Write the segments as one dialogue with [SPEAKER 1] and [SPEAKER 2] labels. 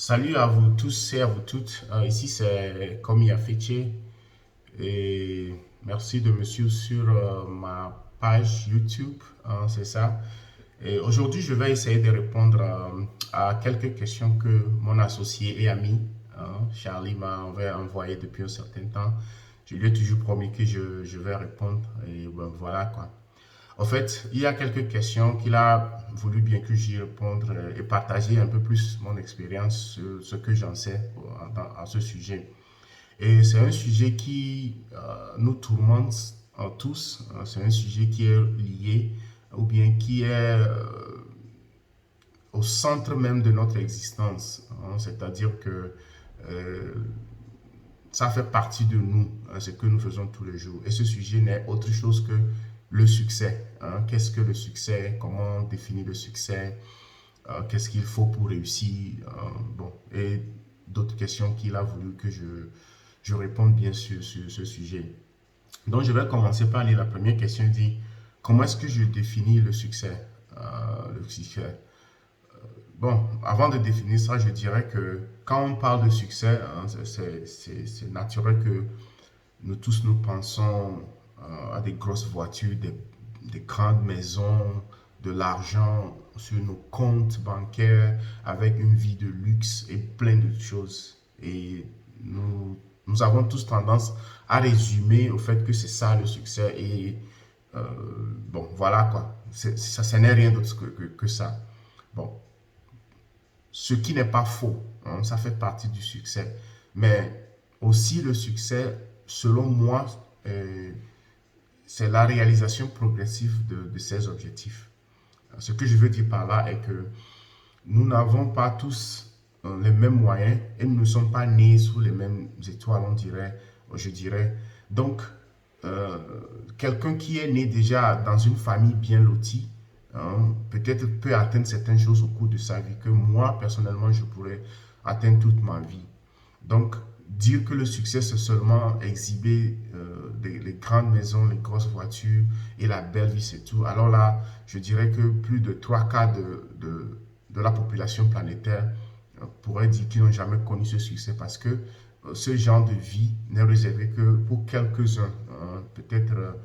[SPEAKER 1] Salut à vous tous et à vous toutes. Ici, c'est Komi Afeche et merci de me suivre sur ma page YouTube. C'est ça. Et aujourd'hui, je vais essayer de répondre à quelques questions que mon associé et ami Charlie m'avait envoyées depuis un certain temps. Je lui ai toujours promis que je vais répondre et ben, voilà quoi. En fait, il y a quelques questions qu'il a voulu bien que j'y réponde et partager un peu plus mon expérience sur ce que j'en sais à ce sujet. Et c'est un sujet qui nous tourmente tous. C'est un sujet qui est lié ou bien qui est au centre même de notre existence. C'est-à-dire que euh, ça fait partie de nous, ce que nous faisons tous les jours. Et ce sujet n'est autre chose que le succès. Qu'est-ce que le succès? Comment on définit le succès? Qu'est-ce qu'il faut pour réussir? Bon, et d'autres questions qu'il a voulu que je réponde bien sûr sur ce sujet. Donc, je vais commencer par lire la première question. Il dit, comment est-ce que je définis le succès? Le succès. Bon, avant de définir ça, je dirais que quand on parle de succès, c'est naturel que nous tous nous pensons à des grosses voitures, des grandes maisons, de l'argent sur nos comptes bancaires, avec une vie de luxe et plein de choses. Et nous avons tous tendance à résumer au fait que c'est ça le succès. Et bon, voilà quoi. Ça n'est rien d'autre que ça. Bon, ce qui n'est pas faux, ça fait partie du succès. Mais aussi le succès, selon moi, euh, c'est la réalisation progressive de ces objectifs. Ce que je veux dire par là est que nous n'avons pas tous les mêmes moyens et nous ne sommes pas nés sous les mêmes étoiles, je dirais. Donc, euh, quelqu'un qui est né déjà dans une famille bien lotie, peut-être peut atteindre certaines choses au cours de sa vie que moi, personnellement, je pourrais atteindre toute ma vie. Donc, dire que le succès, c'est seulement exhiber les grandes maisons, les grosses voitures et la belle vie, c'est tout. Alors là, je dirais que plus de trois quarts de la population planétaire pourrait dire qu'ils n'ont jamais connu ce succès parce que ce genre de vie n'est réservé que pour quelques-uns, peut-être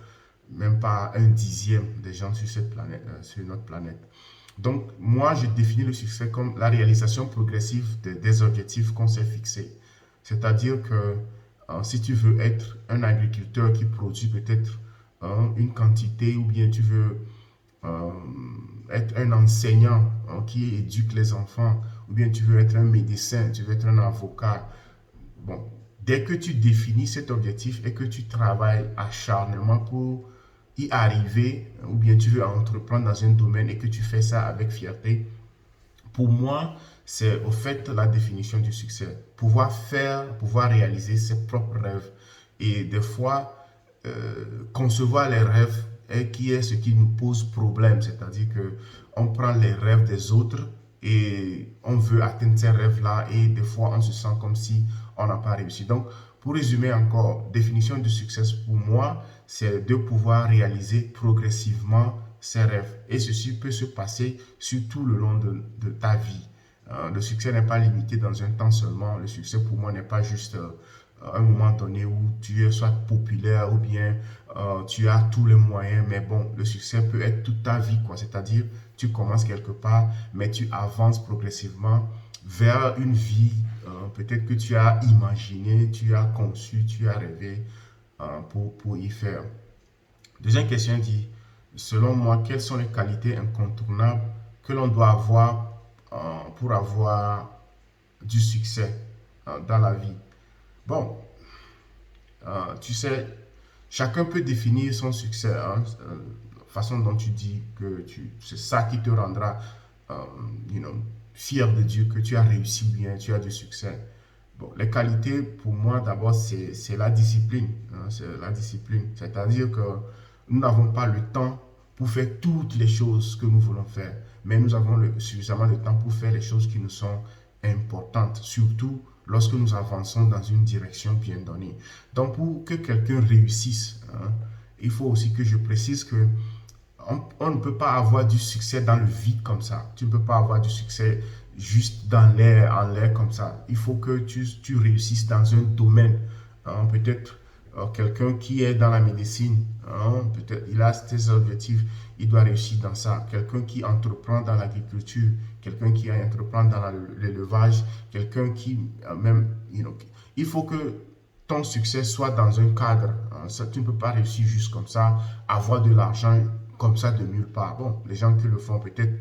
[SPEAKER 1] même pas un dixième des gens sur cette planète, sur notre planète. Donc, moi, je définis le succès comme la réalisation progressive des objectifs qu'on s'est fixés. C'est-à-dire que si tu veux être un agriculteur qui produit peut-être une quantité, ou bien tu veux euh, être un enseignant qui éduque les enfants, ou bien tu veux être un médecin, tu veux être un avocat, bon, dès que tu définis cet objectif et que tu travailles acharnement pour y arriver, ou bien tu veux entreprendre dans un domaine et que tu fais ça avec fierté, pour moi, c'est au fait la définition du succès. Pouvoir faire, pouvoir réaliser ses propres rêves. Et des fois, concevoir les rêves est qui est ce qui nous pose problème. C'est-à-dire que on prend les rêves des autres et on veut atteindre ces rêves-là et des fois on se sent comme si on n'a pas réussi. Donc, pour résumer encore, définition du succès pour moi, c'est de pouvoir réaliser progressivement ses rêves. Et ceci peut se passer sur tout le long de ta vie. Le succès n'est pas limité dans un temps seulement. Le succès pour moi n'est pas juste un moment donné où tu es soit populaire ou bien tu as tous les moyens. Mais bon, le succès peut être toute ta vie, quoi. C'est-à-dire, tu commences quelque part, mais tu avances progressivement vers une vie peut-être que tu as imaginé, tu as conçu, tu as rêvé pour y faire. Deuxième question dit, selon moi, quelles sont les qualités incontournables que l'on doit avoir pour avoir du succès dans la vie? Bon, tu sais, chacun peut définir son succès, façon dont tu dis que c'est ça qui te rendra euh, you know, fier de Dieu, que tu as réussi bien, tu as du succès. Bon, les qualités, pour moi, d'abord, c'est la discipline. C'est la discipline. C'est-à-dire que nous n'avons pas le temps pour faire toutes les choses que nous voulons faire, mais nous avons suffisamment de temps pour faire les choses qui nous sont importantes, surtout lorsque nous avançons dans une direction bien donnée. Donc, pour que quelqu'un réussisse, il faut aussi que je précise que on ne peut pas avoir du succès dans le vide comme ça. Tu ne peux pas avoir du succès juste dans l'air, en l'air comme ça. Il faut que tu réussisses dans un domaine. Hein, peut-être quelqu'un qui est dans la médecine, hein, peut-être il a ses objectifs, il doit réussir dans ça. Quelqu'un qui entreprend dans l'agriculture, quelqu'un qui entreprend dans l'élevage, quelqu'un qui même, il faut que ton succès soit dans un cadre. Hein, ça, tu ne peux pas réussir juste comme ça, avoir de l'argent comme ça de nulle part. Bon, les gens qui le font, peut-être,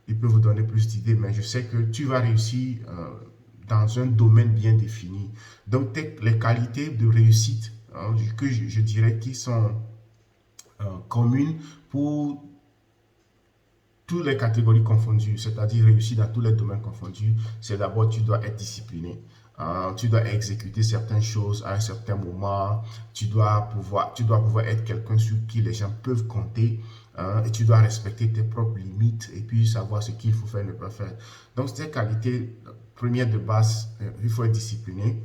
[SPEAKER 1] ils peuvent vous donner plus d'idées, mais je sais que tu vas réussir dans un domaine bien défini. Donc, les qualités de réussite hein, que je dirais qui sont communes pour toutes les catégories confondues, c'est-à-dire réussir dans tous les domaines confondus, c'est d'abord tu dois être discipliné. Tu dois exécuter certaines choses à un certain moment. Tu dois pouvoir être quelqu'un sur qui les gens peuvent compter. Et tu dois respecter tes propres limites et puis savoir ce qu'il faut faire et ne pas faire. Donc, c'est une qualité première de base. Il faut être discipliné.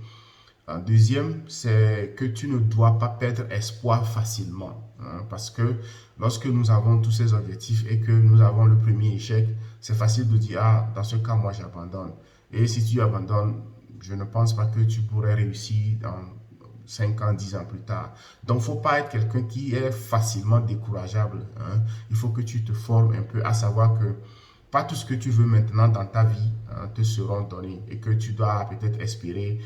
[SPEAKER 1] Deuxième, c'est que tu ne dois pas perdre espoir facilement. Hein, parce que lorsque nous avons tous ces objectifs et que nous avons le premier échec, c'est facile de dire, ah, dans ce cas, moi, j'abandonne. Et si tu abandonnes, je ne pense pas que tu pourrais réussir dans 5 ans, 10 ans plus tard. Donc, il ne faut pas être quelqu'un qui est facilement décourageable. Hein. Il faut que tu te formes un peu à savoir que pas tout ce que tu veux maintenant dans ta vie hein, te seront donnés et que tu dois peut-être espérer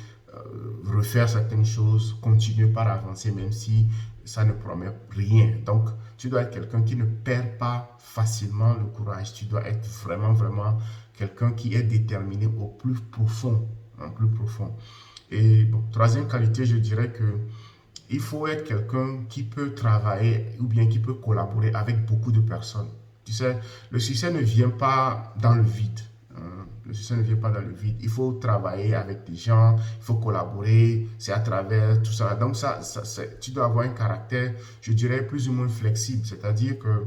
[SPEAKER 1] refaire certaines choses, continuer par avancer même si ça ne promet rien. Donc, tu dois être quelqu'un qui ne perd pas facilement le courage. Tu dois être vraiment, vraiment quelqu'un qui est déterminé au plus profond. Hein, plus profond. Et bon, troisième qualité, je dirais que il faut être quelqu'un qui peut travailler ou bien qui peut collaborer avec beaucoup de personnes. Tu sais, le succès ne vient pas dans le vide. Hein. Le succès ne vient pas dans le vide. Il faut travailler avec des gens, il faut collaborer, c'est à travers tout ça. Donc, tu dois avoir un caractère, je dirais, plus ou moins flexible. C'est-à-dire que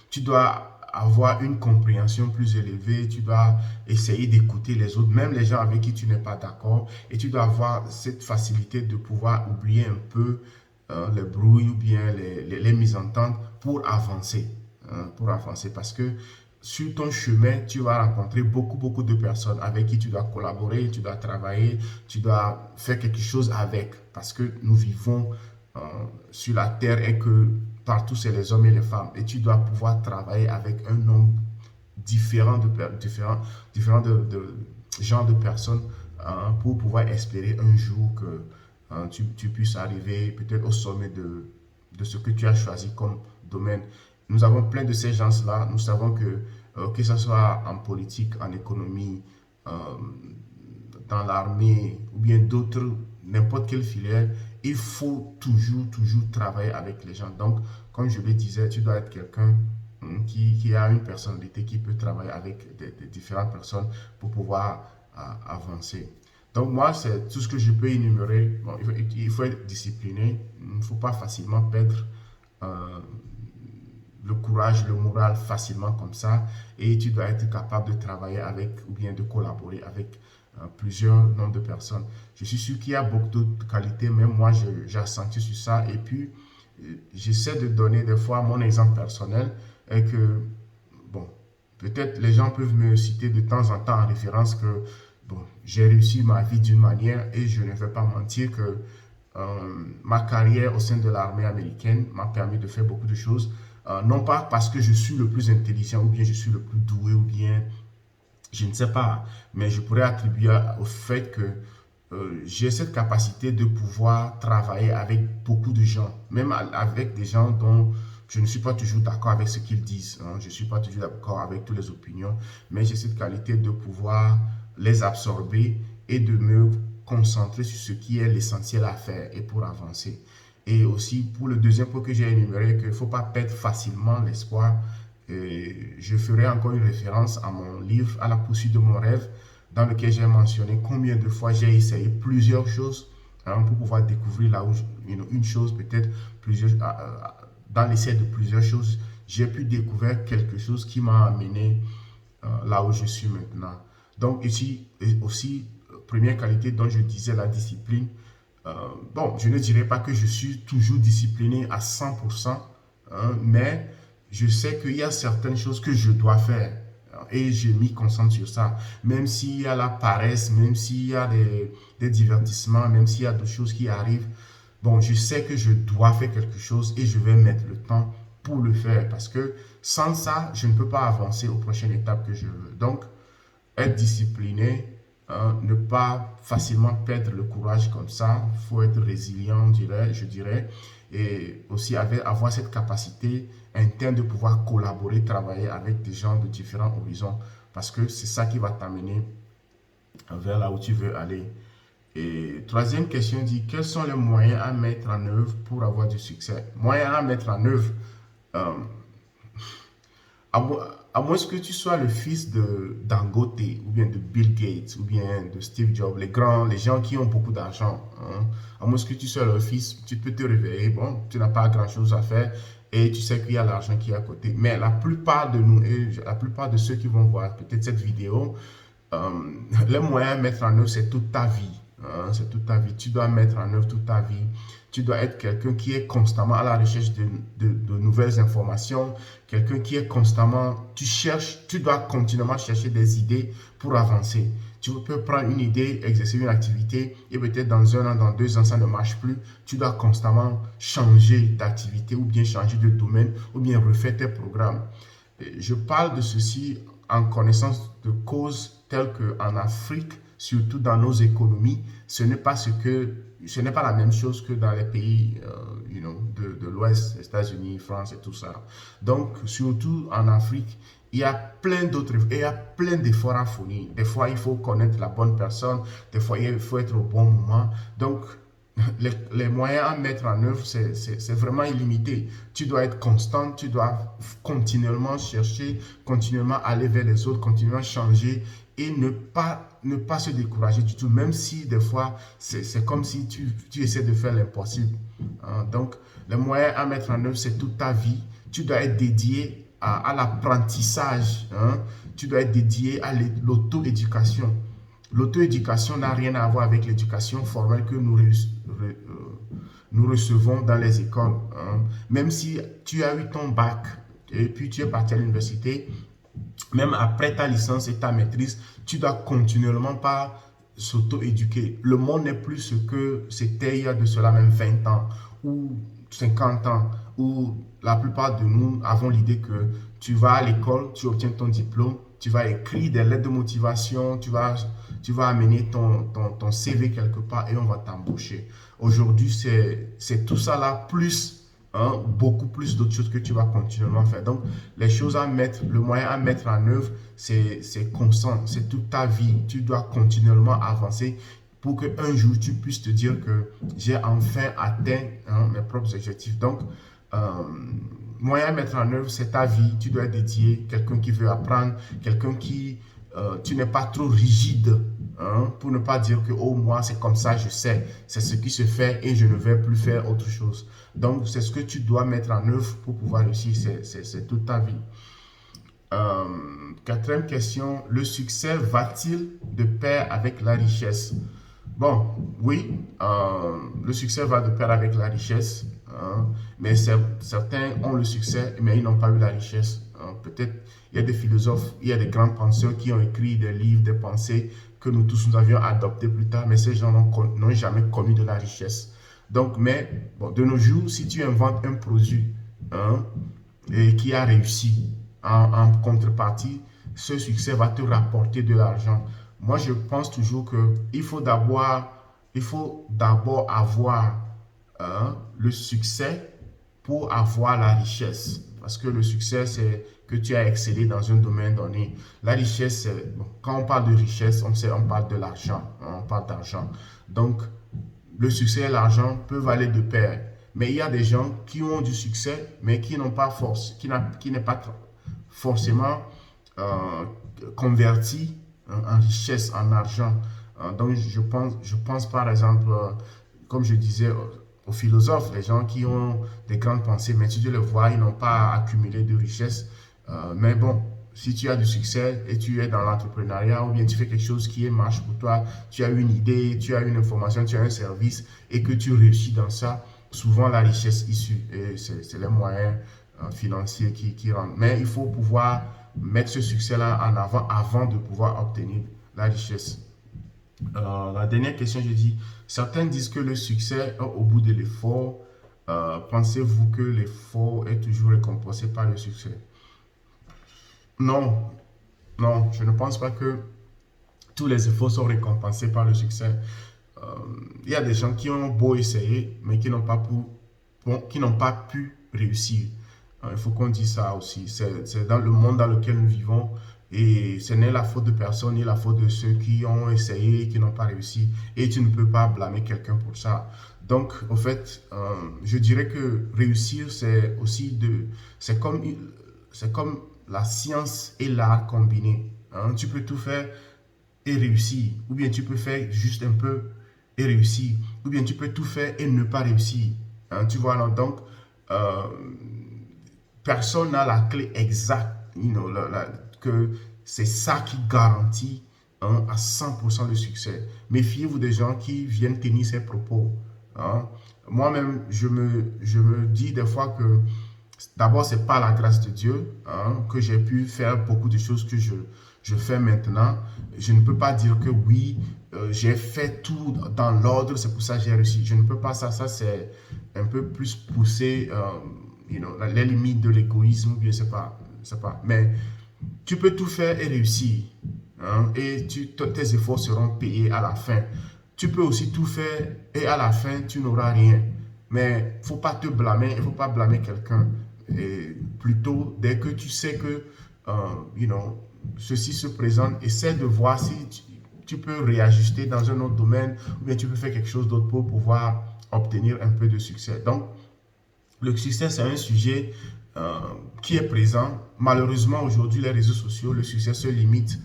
[SPEAKER 1] tu dois avoir une compréhension plus élevée, tu dois essayer d'écouter les autres, même les gens avec qui tu n'es pas d'accord, et tu dois avoir cette facilité de pouvoir oublier un peu les brouilles ou bien les mésententes pour avancer, hein, pour avancer, parce que sur ton chemin, tu vas rencontrer beaucoup, beaucoup de personnes avec qui tu dois collaborer, tu dois travailler, tu dois faire quelque chose avec, parce que nous vivons euh, sur la terre et que partout c'est les hommes et les femmes et tu dois pouvoir travailler avec un nombre différents de genres de personnes pour pouvoir espérer un jour que tu puisses arriver peut-être au sommet de ce que tu as choisi comme domaine. Nous avons plein de ces gens-là. Nous savons que ce soit en politique, en économie, euh, dans l'armée ou bien d'autres, n'importe quelle filière, il faut toujours, toujours travailler avec les gens. Donc, comme je le disais, tu dois être quelqu'un qui a une personnalité, qui peut travailler avec des différentes personnes pour pouvoir avancer. Donc, moi, c'est tout ce que je peux énumérer. Bon, il faut être discipliné. Il ne faut pas facilement perdre euh, le courage, le moral facilement comme ça. Et tu dois être capable de travailler avec ou bien de collaborer avec plusieurs nombres de personnes. Je suis sûr qu'il y a beaucoup d'autres qualités, mais moi, j'ai accentué sur ça. Et puis, j'essaie de donner des fois mon exemple personnel et que, bon, peut-être les gens peuvent me citer de temps en temps en référence que, bon, j'ai réussi ma vie d'une manière et je ne vais pas mentir que ma carrière au sein de l'armée américaine m'a permis de faire beaucoup de choses. Non pas parce que je suis le plus intelligent ou bien je suis le plus doué ou bien je ne sais pas, mais je pourrais attribuer au fait que j'ai cette capacité de pouvoir travailler avec beaucoup de gens, même avec des gens dont je ne suis pas toujours d'accord avec ce qu'ils disent. Hein. Je ne suis pas toujours d'accord avec toutes les opinions, mais j'ai cette qualité de pouvoir les absorber et de me concentrer sur ce qui est l'essentiel à faire et pour avancer. Et aussi, pour le deuxième point que j'ai énuméré, qu'il ne faut pas perdre facilement l'espoir. Et je ferai encore une référence à mon livre, À la poursuite de mon rêve, dans lequel j'ai mentionné combien de fois j'ai essayé plusieurs choses hein, pour pouvoir découvrir là où une chose, peut-être plusieurs, dans l'essai de plusieurs choses, j'ai pu découvrir quelque chose qui m'a amené là où je suis maintenant. Donc ici, aussi, première qualité dont je disais la discipline. Bon, je ne dirais pas que je suis toujours discipliné à 100%, hein, mais je sais qu'il y a certaines choses que je dois faire. Et je m'y concentre sur ça. Même s'il y a la paresse, même s'il y a des divertissements, même s'il y a d'autres choses qui arrivent, bon, je sais que je dois faire quelque chose et je vais mettre le temps pour le faire. Parce que sans ça, je ne peux pas avancer aux prochaines étapes que je veux. Donc, être discipliné, ne pas facilement perdre le courage comme ça. Il faut être résilient, je dirais. Et aussi avoir cette capacité interne de pouvoir collaborer, travailler avec des gens de différents horizons. Parce que c'est ça qui va t'amener vers là où tu veux aller. Et troisième question dit, quels sont les moyens à mettre en œuvre pour avoir du succès? Moyens à mettre en œuvre. Euh, à moins que tu sois le fils de Dangote, ou bien de Bill Gates, ou bien de Steve Jobs, les gens qui ont beaucoup d'argent, hein. À moins que tu sois leur fils, tu peux te réveiller, bon, tu n'as pas grand-chose à faire, et tu sais qu'il y a l'argent qui est à côté. Mais la plupart de nous, et la plupart de ceux qui vont voir peut-être cette vidéo, euh, les moyens à mettre en œuvre, c'est toute ta vie. Hein, c'est toute ta vie. Tu dois mettre en œuvre toute ta vie. Tu dois être quelqu'un qui est constamment à la recherche de nouvelles informations, quelqu'un qui est constamment, tu dois continuellement chercher des idées pour avancer. Tu peux prendre une idée, exercer une activité et peut-être dans 1 an, dans 2 ans, ça ne marche plus. Tu dois constamment changer d'activité ou bien changer de domaine ou bien refaire tes programmes. Je parle de ceci en connaissance de cause telles qu'en Afrique, surtout dans nos économies, ce n'est pas la même chose que dans les pays de l'Ouest, les États-Unis, France et tout ça. Donc, surtout en Afrique, il y a plein d'efforts à fournir. Des fois, il faut connaître la bonne personne. Des fois, il faut être au bon moment. Donc, les moyens à mettre en œuvre, c'est vraiment illimité. Tu dois être constant, tu dois continuellement chercher, continuellement aller vers les autres, continuellement changer et ne pas se décourager du tout, même si des fois, c'est comme si tu essaies de faire l'impossible. Donc, les moyens à mettre en œuvre, c'est toute ta vie. Tu dois être dédié à l'apprentissage. Tu dois être dédié à l'auto-éducation. L'auto-éducation n'a rien à voir avec l'éducation formelle que nous recevons dans les écoles. Même si tu as eu ton bac et puis tu es parti à l'université, même après ta licence et ta maîtrise, tu dois continuellement pas s'auto-éduquer. Le monde n'est plus ce que c'était il y a de cela même 20 ans ou 50 ans, où la plupart de nous avons l'idée que tu vas à l'école, tu obtiens ton diplôme, tu vas écrire des lettres de motivation, tu vas amener ton CV quelque part et on va t'embaucher. Aujourd'hui, c'est tout ça là, plus beaucoup plus d'autres choses que tu vas continuellement faire. Donc, le moyen à mettre en œuvre, c'est constant, c'est toute ta vie. Tu dois continuellement avancer pour qu'un jour, tu puisses te dire que j'ai enfin atteint mes propres objectifs. Donc, moyen à mettre en œuvre, c'est ta vie. Tu dois être dédié, quelqu'un qui veut apprendre, quelqu'un qui... tu n'es pas trop rigide pour ne pas dire que oh, moi, c'est comme ça, je sais. C'est ce qui se fait et je ne vais plus faire autre chose. Donc, c'est ce que tu dois mettre en œuvre pour pouvoir réussir. C'est toute ta vie. Quatrième question, le succès va-t-il de pair avec la richesse? Bon, oui, le succès va de pair avec la richesse, mais certains ont le succès, mais ils n'ont pas eu la richesse. Peut-être il y a des philosophes, il y a des grands penseurs qui ont écrit des livres, des pensées que nous tous nous avions adoptées plus tard, mais ces gens n'ont jamais connu de la richesse. Donc, mais bon, de nos jours, si tu inventes un produit et qui a réussi en contrepartie, ce succès va te rapporter de l'argent. Moi, je pense toujours qu'il faut d'abord avoir le succès pour avoir la richesse. Parce que le succès, c'est que tu as excellé dans un domaine donné. La richesse, bon, quand on parle de richesse, on parle de l'argent. On parle d'argent. Donc, le succès et l'argent peuvent aller de pair. Mais il y a des gens qui ont du succès, mais qui n'ont pas force, qui n'est pas forcément converti en richesse, en argent. Donc, je pense par exemple, comme je disais, aux philosophes, les gens qui ont des grandes pensées, mais si tu les vois, ils n'ont pas accumulé de richesse. Mais bon, si tu as du succès et tu es dans l'entrepreneuriat ou bien tu fais quelque chose qui marche pour toi, tu as une idée, tu as une information, tu as un service et que tu réussis dans ça, souvent la richesse issue, et c'est les moyens financiers qui rentrent. Mais il faut pouvoir mettre ce succès-là en avant de pouvoir obtenir la richesse. La dernière question, je dis, certains disent que le succès est au bout de l'effort. Pensez-vous que l'effort est toujours récompensé par le succès? Non, non, je ne pense pas que tous les efforts sont récompensés par le succès. Euh, Il y a des gens qui ont beau essayer, mais qui n'ont pas, qui n'ont pas pu réussir. Il faut qu'on dise ça aussi. C'est dans le monde dans lequel nous vivons et ce n'est la faute de personne ni la faute de ceux qui ont essayé et qui n'ont pas réussi. Et tu ne peux pas blâmer quelqu'un pour ça. Donc, au fait, je dirais que réussir, c'est aussi c'est comme la science et l'art combinés. Hein. Tu peux tout faire et réussir, ou bien tu peux faire juste un peu et réussir, ou bien tu peux tout faire et ne pas réussir. Hein, tu vois, non? Donc, euh, personne n'a la clé exacte, que c'est ça qui garantit à 100% le succès. Méfiez-vous des gens qui viennent tenir ces propos. Hein. Moi-même, je me dis des fois que d'abord, c'est par la grâce de Dieu que j'ai pu faire beaucoup de choses que je fais maintenant. Je ne peux pas dire que oui, j'ai fait tout dans l'ordre, c'est pour ça que j'ai réussi. Je ne peux pas ça. Ça, c'est un peu plus pousser les limites de l'égoïsme, ou bien c'est pas. Mais tu peux tout faire et réussir. Hein, et tes efforts seront payés à la fin. Tu peux aussi tout faire et à la fin, tu n'auras rien. Mais il ne faut pas te blâmer, il ne faut pas blâmer quelqu'un. Et plutôt, dès que tu sais que ceci se présente, essaie de voir si tu peux réajuster dans un autre domaine ou bien tu peux faire quelque chose d'autre pour pouvoir obtenir un peu de succès. Donc, le succès, c'est un sujet qui est présent. Malheureusement, aujourd'hui, les réseaux sociaux, le succès se limite,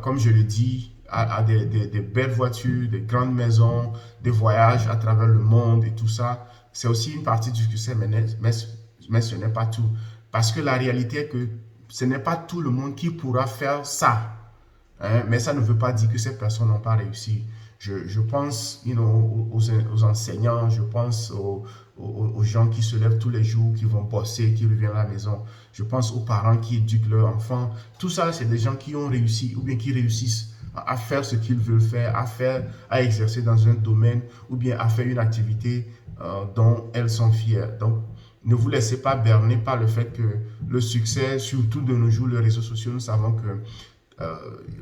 [SPEAKER 1] comme je le dis, à des belles voitures, des grandes maisons, des voyages à travers le monde et tout ça. C'est aussi une partie du succès, mais ce n'est pas tout. Parce que la réalité est que ce n'est pas tout le monde qui pourra faire ça. Hein, mais ça ne veut pas dire que ces personnes n'ont pas réussi. Je pense aux enseignants, je pense aux gens qui se lèvent tous les jours, qui vont bosser, qui reviennent à la maison. Je pense aux parents qui éduquent leurs enfants. Tout ça, c'est des gens qui ont réussi ou bien qui réussissent à faire ce qu'ils veulent faire, à exercer dans un domaine ou bien à faire une activité dont elles sont fières. Donc, ne vous laissez pas berner par le fait que le succès, surtout de nos jours, les réseaux sociaux, nous savons que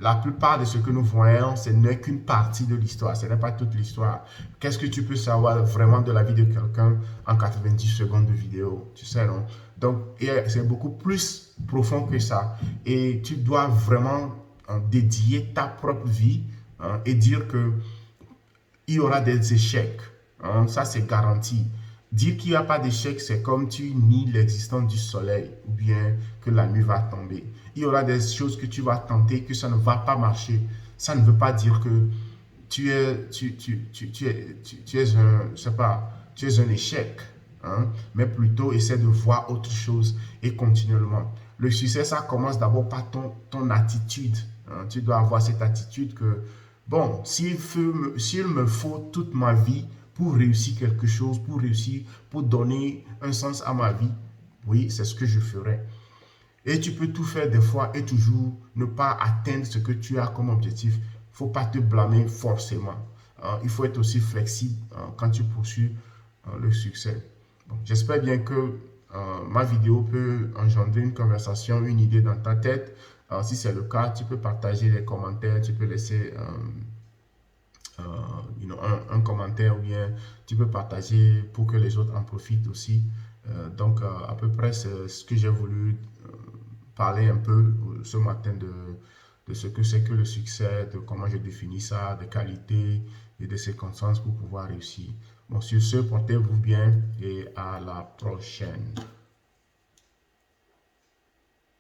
[SPEAKER 1] la plupart de ce que nous voyons, ce n'est qu'une partie de l'histoire, ce n'est pas toute l'histoire. Qu'est-ce que tu peux savoir vraiment de la vie de quelqu'un en 90 secondes de vidéo? Tu sais, non? Donc, c'est beaucoup plus profond que ça. Et tu dois vraiment dédier ta propre vie et dire que il y aura des échecs. Hein, ça, c'est garanti. Dire qu'il n'y a pas d'échec, c'est comme tu nies l'existence du soleil ou bien que la nuit va tomber. Il y aura des choses que tu vas tenter, que ça ne va pas marcher. Ça ne veut pas dire que tu es un, je sais pas, tu es un échec. Hein, mais plutôt essaie de voir autre chose et continuellement. Le succès, ça commence d'abord par ton attitude. Hein. Tu dois avoir cette attitude que, bon, s'il me faut toute ma vie pour réussir quelque chose, pour réussir, pour donner un sens à ma vie, oui, c'est ce que je ferai. Et tu peux tout faire des fois et toujours ne pas atteindre ce que tu as comme objectif. Il ne faut pas te blâmer forcément. Il faut être aussi flexible quand tu poursuis le succès. Bon, j'espère bien que ma vidéo peut engendrer une conversation, une idée dans ta tête. Si c'est le cas, tu peux partager les commentaires, tu peux laisser un commentaire ou bien tu peux partager pour que les autres en profitent aussi. Donc, à peu près, c'est ce que j'ai voulu parler un peu ce matin de ce que c'est que le succès, de comment je définis ça, des qualités et des circonstances pour pouvoir réussir. Bon, sur ce, portez-vous bien et à la prochaine.